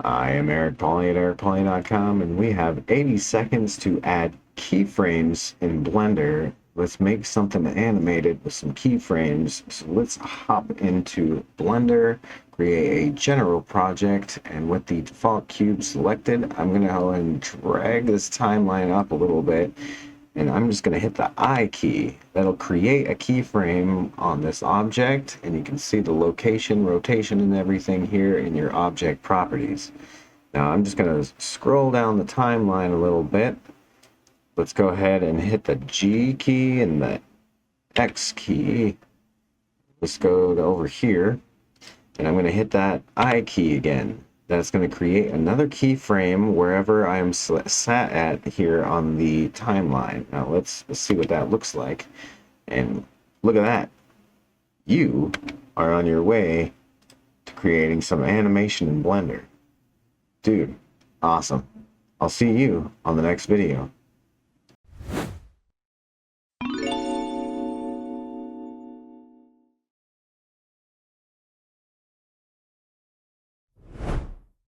I am Eric Polley at ericpolley.com, and we have 80 seconds to add keyframes in Blender. Let's make something animated with some keyframes. So let's hop into Blender, create a general project, and with the default cube selected, I'm going to go and drag this timeline up a little bit, and I'm just going to hit the I key. That'll create a keyframe on this object, and you can see the location, rotation, and everything here in your object properties. Now I'm just going to scroll down the timeline a little bit. Let's go ahead and hit the G key and the X key. Let's go to over here, and I'm going to hit that I key again. That's going to create another keyframe wherever I'm sat at here on the timeline. Now let's see what that looks like. And look at that. You are on your way to creating some animation in Blender. Dude, awesome. I'll see you on the next video.